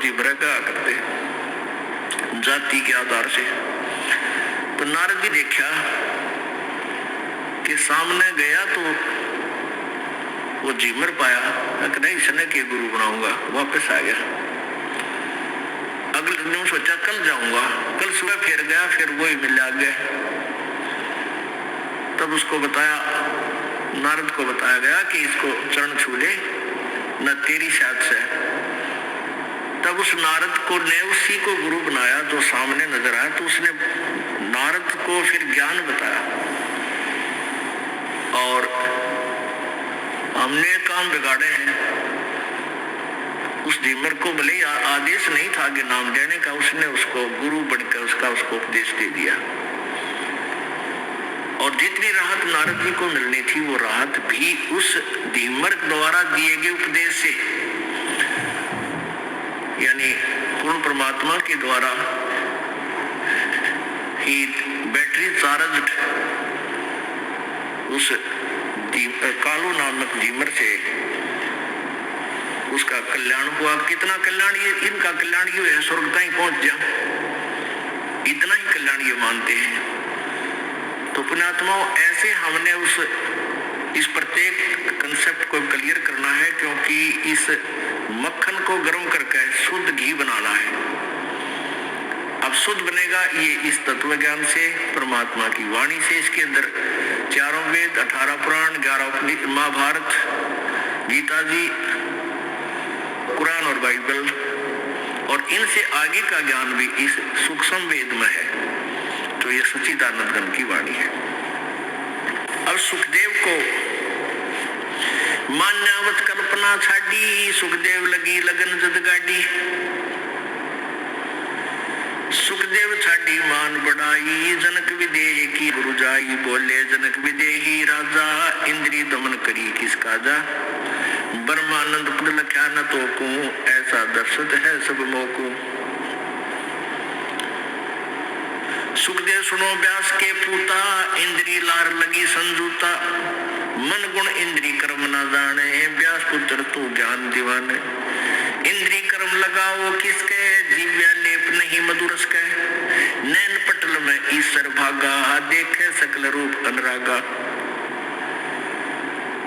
जीवरा क्या करते जाति के आधार से। तो नारद जी देखा कि सामने गया तो वो जीमर पाया, नहीं इसने के गुरु बनाऊंगा, वापस आ गया। अगले दिन सोचा कल जाऊंगा, कल सुबह फिर गया, फिर वही मिल गया। तब उसको बताया, नारद को बताया गया कि इसको चरण छू ले न तेरी शायद से। तब उस नारद को ने उसी को गुरु बनाया जो सामने नजर आया। तो उसने नारद को फिर ज्ञान बताया और हमने काम बिगाड़े हैं। उस डीमर को भले आदेश नहीं था कि नाम देने का, उसने उसको गुरु बनकर उसको उपदेश दे दिया। और जितनी राहत नारद जी को मिलनी थी वो राहत भी उस डीमर द्वारा दिए गए उपदेश से, यानी पूर्ण परमात्मा के द्वारा ही बैटरी चार्ज उस कालो नामक डीमर से उसका कल्याण हुआ। कितना कल्याण, ये इनका कल्याण ये है स्वर्ग तक पहुंच जा, इतना ही कल्याण ये मानते हैं। तो पुण्यात्माओं, ऐसे हमने इस प्रत्येक कंसेप्ट को क्लियर करना है, क्योंकि इस मक्खन को गर्म करके शुद्ध घी बनाना है। अब शुद्ध बनेगा ये इस तत्व ज्ञान से, परमात्मा की वाणी से। इसके अंदर 4 वेद, 18 पुराण, 11 महाभारत, गीता जी, कुरान और बाइबल, और इनसे आगे का ज्ञान भी इस सूक्ष्म वेद में है, तो ये सच्चिदानंद घन की वाणी है। अब सुखदेव को मान्यावत कल्पना छाड़ी, सुखदेव लगी लगन जद गाड़ी। सुखदेव छाड़ी मान बढ़ाई, जनक विदेह की गुरु जाई। बोले जनक विदेही राजा, इंद्री दमन करी किस काजा। ब्रह्मानंद पद लख्या न तोकू, ऐसा दर्शत है सब मोकू। सुखदेव सुनो व्यास के पूता, इंद्री लार लगी संजूता। मन गुण इंद्री कर्म न जाने, व्यास पुत्र तू ज्ञान दीवाने। इंद्री कर्म लगाओ किसके, जीव्या लेप नहीं मधुरस के। नैन पटल में ईश्वर भागा, देखे सकल रूप अनुरागा।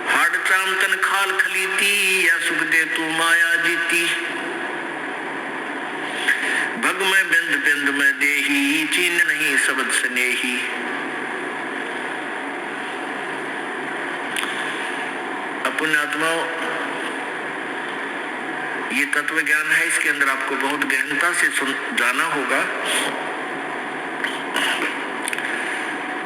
हाड़ चाम तन खाल खलीती, या सुखदेव तू माया जीती। भग में बिंद बिंद में देही, चीन नहीं शब्द स्नेही। पुण्यात्माओं, ये तत्व ज्ञान है, इसके अंदर आपको बहुत गहनता से जाना होगा।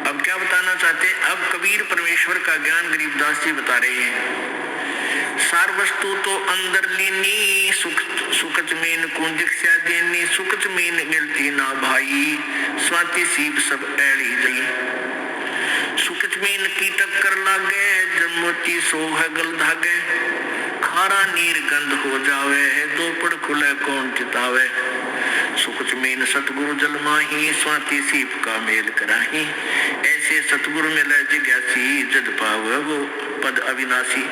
अब क्या बताना चाहते हैं? अब कबीर परमेश्वर का ज्ञान गरीबदास जी बता रहे हैं। सार वस्तु तो अंदर लीनी, सुख मीन कुंजिक्षा देनी। सुख मीन मिलती ना भाई, स्वाति सीप सब ऐड़ी जई। सुख मीन की टक्कर लागे, जमोती सोह गल धागे। खारा नीर गंध हो जावे, दो पड़ खुले कौन चितावे। सुख मीन सतगुरु जल माही, स्वाति सीप का मेल कराही। ऐसे सतगुरु मिले जिज्ञासी, जद पावे वो पद अविनाशी।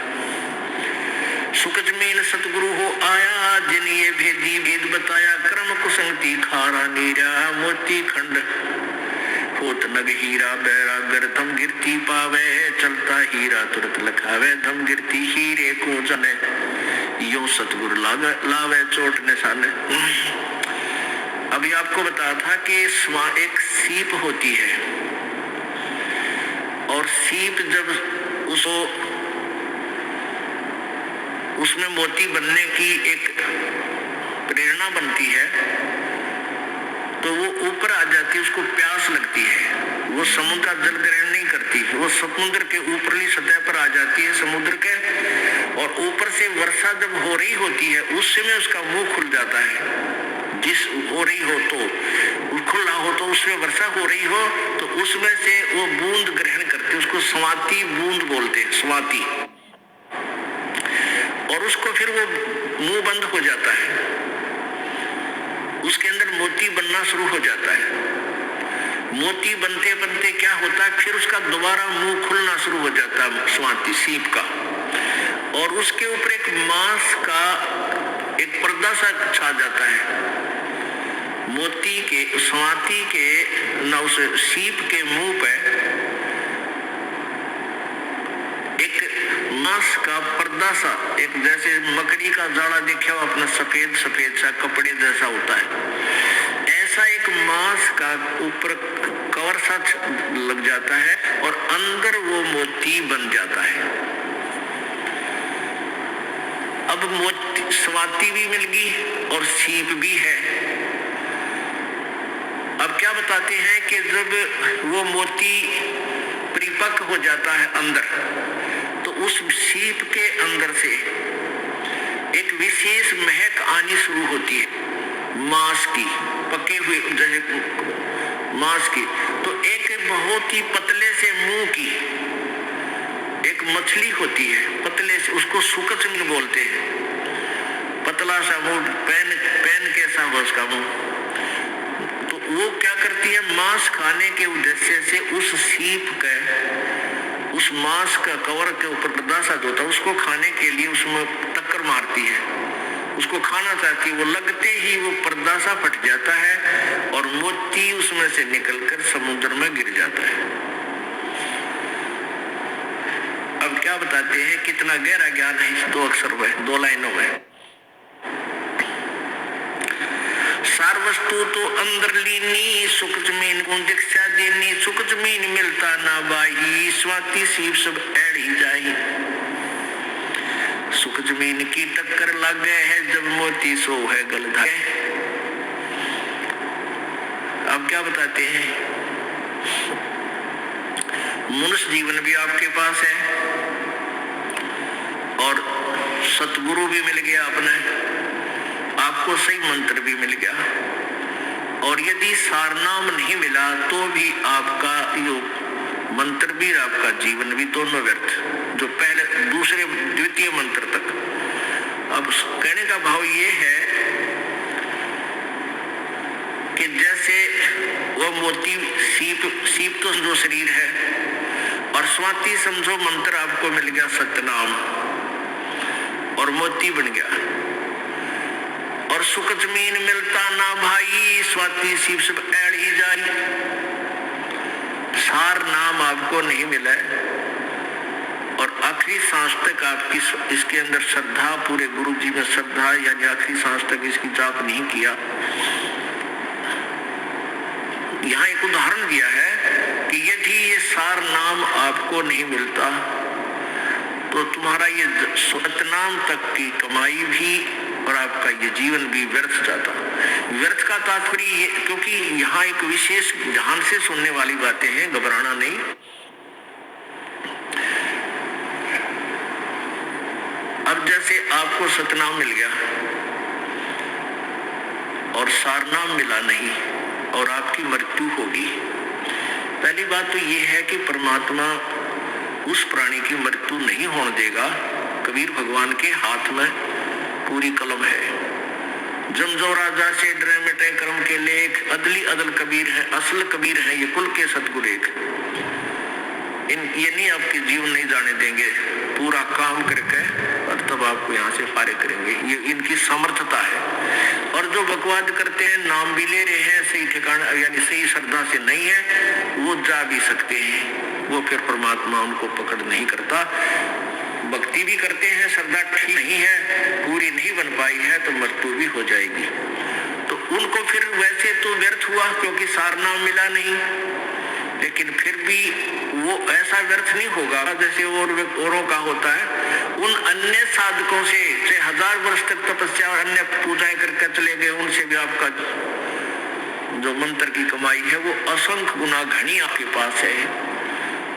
सुख मीन सतगुरु हो आया, जिन ये भेदी भेद बताया। क्रम कुसंगति खारा नीरा, मोती खंड होत नग हीरा। बैरागर धम गिरती पावे, चलता हीरा तुरंत लखावे। धम गिरती हीरे को जने, यो सतगुरु लावे चोट निशाने। अभी आपको बताया था कि एक सीप होती है, और सीप जब उसमें मोती बनने की एक प्रेरणा बनती है, तो वो ऊपर आ जाती है, उसको प्यास लगती है। वो समुद्र का जल ग्रहण नहीं करती, वो समुद्र के ऊपरली सतह पर आ जाती है समुद्र के, और ऊपर से वर्षा जब हो रही होती है उस समय उसका मुंह खुल जाता है। जिस हो रही हो तो खुला हो, तो उसमें वर्षा हो रही हो तो उसमें से वो बूंद ग्रहण करते, उसको स्वाति बूंद बोलते हैं, स्वाति। और उसको फिर वो मुंह बंद हो जाता है, उसके अंदर मोती बनना शुरू हो जाता है। मोती बनते बनते क्या होता है, फिर उसका दोबारा मुंह खुलना शुरू हो जाता है स्वाति सीप का, और उसके ऊपर एक मांस का एक पर्दा सा छा जाता है। मोती के स्वाति के न उस सीप के मुंह पे एक मांस का पर्दा सा, एक जैसे मकड़ी का जाड़ा देखा हो अपना, सफेद सफेद सा कपड़े जैसा होता है, ऐसा एक मांस का ऊपर कवर सा लग जाता है और अंदर वो मोती बन जाता है। अब मोती स्वाति भी मिल गई और सीप भी है। अब क्या बताते हैं कि जब वो मोती परिपक्व हो जाता है अंदर, तो उस सीप के अंदर से एक विशेष महक आनी शुरू होती है मांस की, पके हुए जैसे मांस की। तो एक बहुत ही पतले से मुंह की एक मछली होती है, पतले से, उसको सुकचमी बोलते हैं, पतला सा मुंह, पैन कैसा हो उसका मुंह। तो वो क्या करती है, मांस खाने के उद्देश्य से उस सीप का, उस मांस का कवर के ऊपर पर्दा सा होता है, उसको खाने के लिए उसमें टक्कर मारती है, उसको खाना चाहती है। वो लगते ही वो पर्दा सा फट जाता है और मोती उसमें से निकलकर समुद्र में गिर जाता है। अब क्या बताते हैं, कितना गहरा ज्ञान है इस 2 अक्षर में, 2 लाइनों में। सार वस्तु तो अंदर लीनी, सुख जमीन को दीक्षा देनी, सुख जमीन मिलता ना बाही, स्वाति सीप सब एड़ी जाई। सुख जमीन की टक्कर लग गए है, जब मोती सो है गल धागे। अब क्या बताते हैं, मनुष्य जीवन भी आपके पास है और सतगुरु भी मिल गया आपने, आपको सही मंत्र भी मिल गया, और यदि सारनाम नहीं मिला तो भी आपका योग मंत्र भी, आपका जीवन भी, दोनों व्यर्थ, जो पहले दूसरे द्वितीय मंत्र तक। अब कहने का भाव ये है कि जैसे वो मोती, सीप तो जो शरीर है, और स्वाति समझो मंत्र आपको मिल गया सतनाम, और मोती बन गया, और सुख जमीन मिलता ना भाई, स्वाति सीप सब एड़ी जाई। सार नाम आपको नहीं मिला और आखिरी सांस तक आपकी इसके अंदर श्रद्धा, पूरे गुरु जी में श्रद्धा, यानी आखिरी सांस तक इसकी जाप नहीं किया। यहाँ एक उदाहरण दिया है कि यदि ये सार नाम आपको नहीं मिलता तो तुम्हारा ये सतनाम तक की कमाई भी और आपका ये जीवन भी व्यर्थ जाता। व्यर्थ का तात्पर्य ये, क्योंकि यहाँ एक विशेष ध्यान से सुनने वाली बातें हैं, घबराना नहीं। अब जैसे आपको सतनाम मिल गया और सारनाम मिला नहीं और आपकी मृत्यु होगी, पहली बात तो ये है कि परमात्मा उस प्राणी की मृत्यु नहीं होने देगा। कबीर भगवान के हाथ में पूरी कलम है। जमजो राजा से डरे मिटे कर्म के लेख, अदली अदल कबीर है, असल कबीर है ये कुल के सतगुरु एक। ये नहीं आपके जीवन नहीं जाने देंगे, पूरा काम करके और तब आपको यहाँ से फारिग करेंगे, ये इनकी समर्थता है। और जो बकवाद करते हैं, नाम भी ले रहे हैं, सही ठिकाना यानी सही श्रद्धा से नहीं है, वो जा भी सकते हैं, वो फिर परमात्मा उनको पकड़ नहीं करता। भक्ति भी करते हैं, श्रद्धा ठीक नहीं है, पूरी नहीं बन पाई है, तो मृत्यु भी हो जाएगी। तो उनको फिर वैसे तो व्यर्थ हुआ क्योंकि सारनाम मिला नहीं, लेकिन फिर भी वो ऐसा व्यर्थ नहीं होगा जैसे औरों का होता है। उन अन्य साधकों से 1000 वर्ष तक तपस्या और अन्य पूजाएं करके चले गए, उनसे भी आपका जो मंत्र की कमाई है वो असंख्य गुना घनी आपके पास है।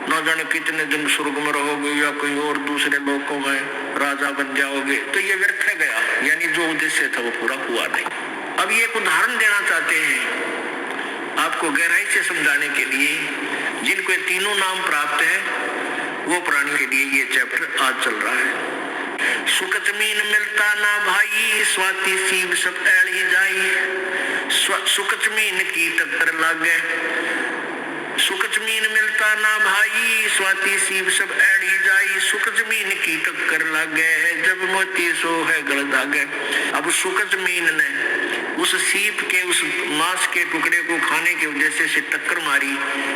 न जाने कितने दिन स्वर्ग में रहोगे या कोई और दूसरे लोकों में राजा बन जाओगे, तो ये व्यर्थ गया, यानी जो उद्देश्य था वो पूरा हुआ नहीं। अब ये एक उदाहरण देना चाहते हैं आपको गहराई से समझाने के लिए, जिनको ये तीनों नाम प्राप्त है वो प्राणी के लिए ये चैप्टर आज चल रहा है। सुख जमीन मिलता ना भाई, स्वाति सीब सब एड़ी जाई। सुख जमीन की टक्कर लग गए, सुख जमीन मिलता ना भाई, स्वाति सीब सब एड़ी जाई। सुख जमीन की टक्कर लग गए, जब मोती सो है गल धागे। अब सुख जमीन ने उस सीप के उस मांस के टुकड़े को खाने की वजह से टक्कर मारी,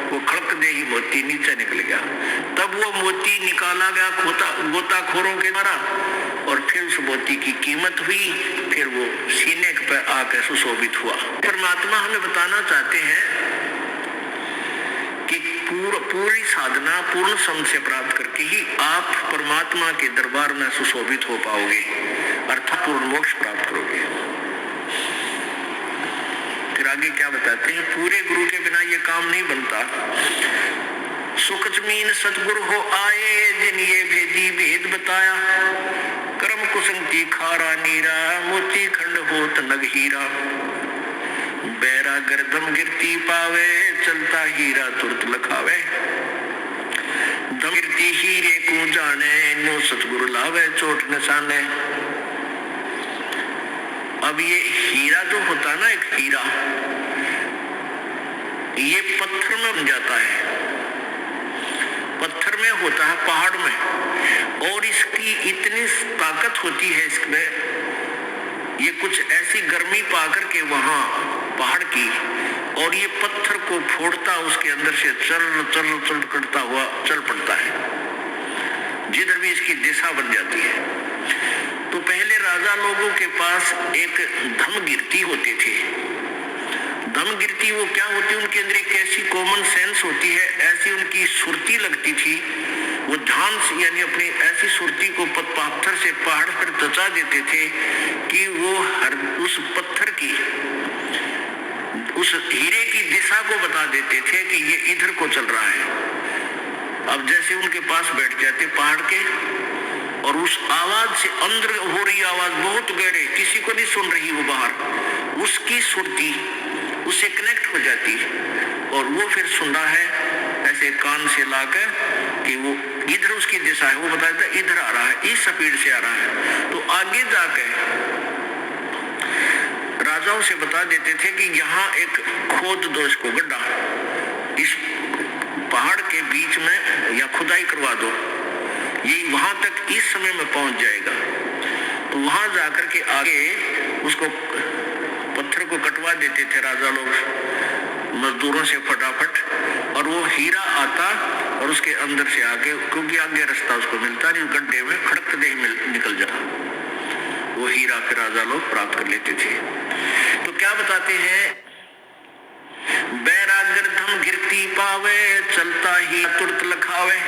वो खड़क दे ही मोती नीचे निकल गया। तब वो मोती निकाला गया गोताखोरों के द्वारा, और फिर उस मोती की कीमत हुई, फिर वो सीने पर आकर सुशोभित हुआ। परमात्मा हमें बताना चाहते हैं कि पूरी साधना पूर्ण सम से प्राप्त करके ही आप परमात्मा के दरबार में सुशोभित हो पाओगे, अर्थात पूर्ण मोक्ष प्राप्त करोगे। फिर आगे क्या बताते हैं, पूरे गुरु के बिना ये काम नहीं बनता। सुख जमीन सतगुरु हो आए, जिन ये भेदी भेद बताया, कर्म कुसंग खारा नीरा, मोती खंड होत नग हीरा, बैरा गर्दम गिरती पावे, चलता हीरा तुरत लखावे, दम गिरती हीरे को जाने, नो सतगुरु लावे चोट निशाने। अब ये हीरा जो होता ना, एक हीरा ये पत्थर में बन जाता है, पत्थर में होता है, पहाड़ में, और इसकी इतनी ताकत होती है इसमें, ये कुछ ऐसी गर्मी पाकर के वहां पहाड़ की, और ये पत्थर को फोड़ता, उसके अंदर से चल चल चल करता हुआ चल पड़ता है, जिधर भी इसकी दिशा बन जाती है। तो पहले राजा लोगों के पास एक धम गिरती होते थे। धम गिरती वो क्या होती है, उनके अंदर एक ऐसी कॉमन सेंस होती है, ऐसी उनकी सुरती लगती थी, वो ध्यान से यानी अपनी ऐसी सुरती को पत्थर से पहाड़ पर दचा देते थे कि वो हर उस पत्थर की, उस हीरे की दिशा को बता देते थे कि ये इधर को चल रहा है। अब जैसे उनके पास बैठ जाते पहाड़ के, और उस आवाज से, अंदर हो रही आवाज बहुत गहरे, किसी को नहीं सुन रही वो बाहर, उसकी सुरती उससे कनेक्ट हो जाती, और वो फिर सुन रहा है ऐसे कान से लाकर कि वो इधर उसकी दिशा है, वो बताता है इधर आ रहा है, इस स्पीड से आ रहा है। तो आगे जाकर राजाओं से बता देते थे कि यहाँ एक खोद दो, इसको गड्ढा इस पहाड़ के बीच में, या खुदाई करवा दो, ये वहां तक इस समय में पहुंच जाएगा। तो वहां जाकर के आगे उसको पत्थर को कटवा देते थे राजा लोग मजदूरों से फटाफट, और वो हीरा आता और उसके अंदर से आगे, क्योंकि आगे रास्ता उसको मिलता नहीं, गड्ढे में खड़क दे निकल जाता, वो हीरा फिर राजा लोग प्राप्त कर लेते थे। तो क्या बताते हैं, बैरागर धम गिरती पावे, चलता ही तुरत लखावे।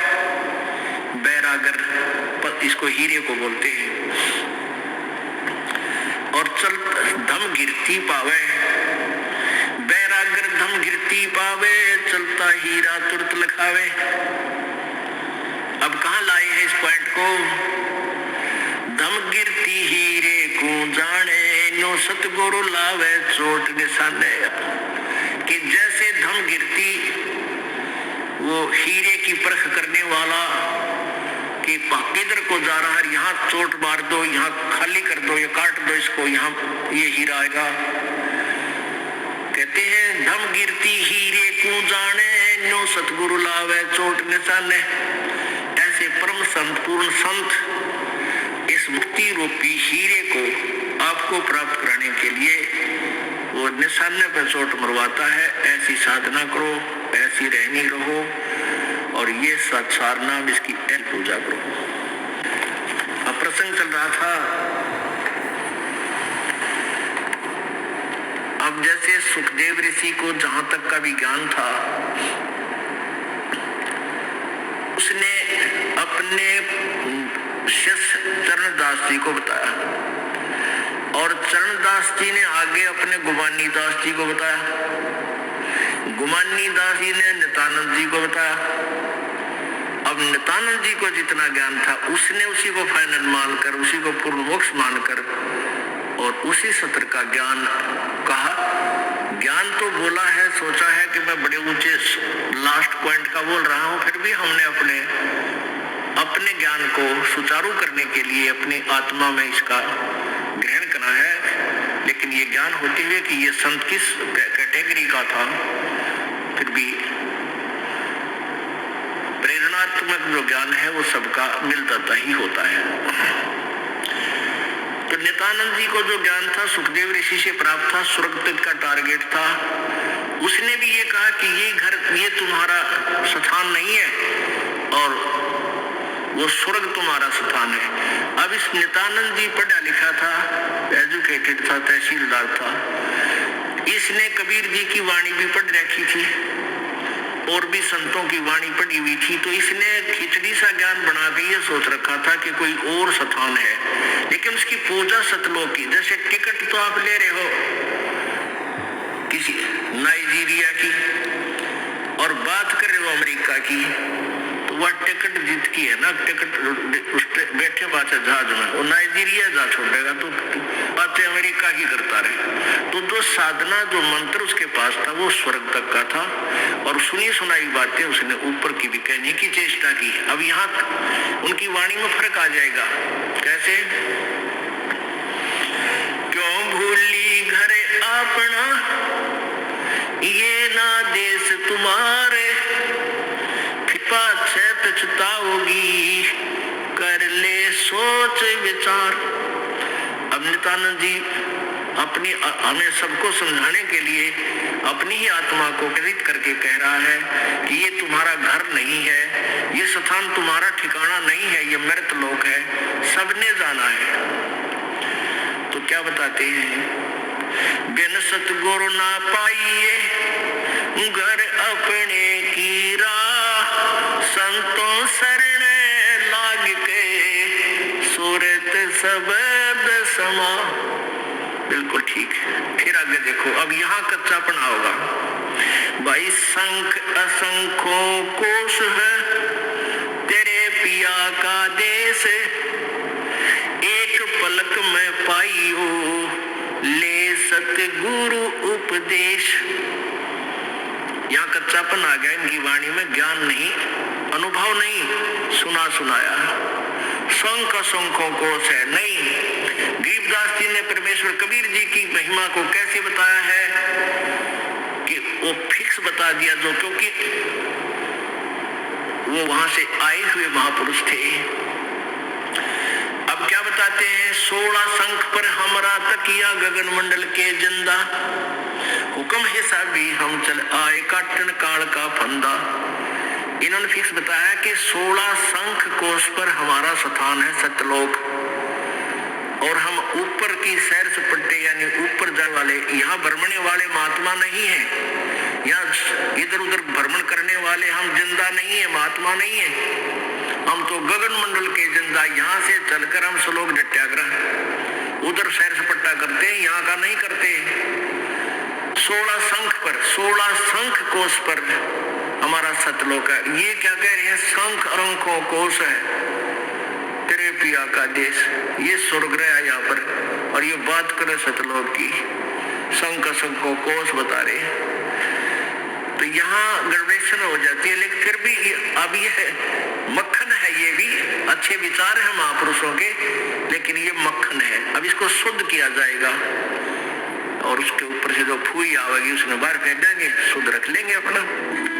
बैरागर इसको हीरे को बोलते हैं, और चल धम गिरती पावे, बैरागर धम गिरती पावे, चलता हीरा तुरत लखावे। अब कहाँ लाए हैं इस पॉइंट को, धम गिरती हीरे को जाने, नो सतगुरु लावे चोट निशाने। कि जैसे धम गिरती वो हीरे की परख करने वाला कि किधर को जा रहा है, यहाँ चोट मार दो, यहाँ खाली कर दो, या काट दो इसको, यहाँ ये हीरा आएगा। कहते हैं धम गिरती हीरे को जाने, नो सतगुरु लावे चोट निशाने। ऐसे परम संत, पूर्ण संत इस मुक्ति रूपी हीरे को आपको प्राप्त कराने के लिए वो निशाने पर चोट मरवाता है। ऐसी साधना करो, ऐसी रहनी रहो, और ये सत्सारना इसकी पूजा करो। अब प्रसंग चल रहा था, अब जैसे सुखदेव ऋषि को जहां तक का भी ज्ञान था, उसने अपने शिष्य चरणदास जी को बताया, और चरणदास जी ने आगे अपने गुमानी दास जी को बताया, गुमानी दास जी ने नित्यानंद जी को बताया। अब नित्यानंद जी को जितना ज्ञान था उसने उसी को फाइनल मानकर, उसी को पूर्ण मोक्ष मानकर, और उसी सत्र का ज्ञान कहा। ज्ञान तो बोला है, सोचा है कि मैं बड़े ऊंचे लास्ट पॉइंट का बोल रहा हूं, फिर भी हमने अपने ज्ञान को सुचारू करने के लिए अपनी आत्मा में इसका ग्रहण करना है। लेकिन ये ज्ञान होते हुए कि ये संत किस कैटेगरी का था, फिर भी प्रेरणात्मक जो ज्ञान है वो सबका मिलता ही होता है। तो नित्यानंद जी को जो ज्ञान था सुखदेव ऋषि से प्राप्त था, स्वर्ग तक का टारगेट था। उसने भी ये कहा कि ये घर, ये तुम्हारा स्थान नहीं है और वो स्वर्ग तुम्हारा स्थान है। अब इस नित्यानंद जी पढ़ा लिखा था, एजुकेटेड था, तहसीलदार था। इसने कबीर जी की वाणी भी पढ़ रखी थी और भी संतों की वाणी पढ़ी हुई थी। तो इसने खिचड़ी सा ज्ञान बना के ये सोच रखा था कि कोई और स्थान है, लेकिन उसकी पूजा सतलोक की। जैसे टिकट तो आप ले रहे हो किसी नाइजीरिया की और बात कर रहे हो अमेरिका की, तो वह टिकट जीत की है ना, टिकट उस बैठे बात जहाज में, वो नाइजीरिया जा छोड़ेगा तो बातें अमेरिका की करता रहे। तो जो साधना, जो मंत्र उसके पास था वो स्वर्ग तक का था और सुनी सुनाई बातें उसने ऊपर की भी कहने की चेष्टा की। अब यहाँ उनकी वाणी में फर्क आ जाएगा। कैसे? क्यों भूली घर अपना, ये ना देश तुम्हारे, पाछे पछताओगी, कर ले सोच विचार। अब नित्यानंद जी अपनी, हमें सबको समझाने के लिए अपनी ही आत्मा को प्रेरित करके कह रहा है कि ये तुम्हारा घर नहीं है, ये स्थान तुम्हारा ठिकाना नहीं है, ये मृत लोक है, सबने जाना है। तो क्या बताते हैं? बिन सतगुरु ना पाइए घर अपने की राह, संतों शरण लाग के सूरत सबद समा। बिल्कुल ठीक है। फिर आगे देखो, अब यहाँ कच्चापना होगा भाई। संख असंख्यों कोश है तेरे पिया का देश, एक पलक में पाइयो ले सतगुरु उपदेश। यहाँ कच्चापन आ गया इनकी वाणी में, ज्ञान नहीं, अनुभव नहीं, सुना सुनाया। शंख असंख्यों कोश है नहीं। गरीबदास जी ने परमेश्वर कबीर जी की महिमा को कैसे बताया है कि वो फिक्स बता दिया, जो क्योंकि वो वहां से आए हुए महापुरुष थे। अब क्या बताते हैं? 16 शंख पर हमरा तकिया गगन मंडल के जिंदा, हुक्म हिसाबी हम चल आए काटन काल का फंदा। इन्होंने फिक्स बताया कि 16 शंख कोश पर हमारा स्थान है सतलोक, और हम ऊपर की सैर सपट्टे यानी ऊपर जाने वाले, यहाँ भ्रमणे वाले महात्मा नहीं है, यहाँ इधर उधर भ्रमण करने वाले हम जिंदा नहीं है, महात्मा नहीं है। हम तो गगन मंडल के जिंदा, यहाँ से चलकर हम श्लोक सत्याग्रह उधर सैर सपट्टा करते हैं, यहाँ का नहीं करते। 16 शंख पर, 16 शंख कोश पर हमारा सतलोक है। ये क्या कह रहे हैं? शंख अंकों कोश है तेरे पिया का देश, ये स्वर्गग्रह है यहाँ पर। और ये बात करे सतलोक की, शंख अंकों कोश बता रहे। तो यहाँ गड़बड़ेशन हो जाती है, लेकिन फिर भी अब ये मक्खन है, ये भी अच्छे विचार है महापुरुषों के, लेकिन ये मक्खन है। अब इसको शुद्ध किया जाएगा और उसके ऊपर से जो फूई आवेगी उसमें बाहर फेंक देंगे, शुद्ध रख लेंगे अपना।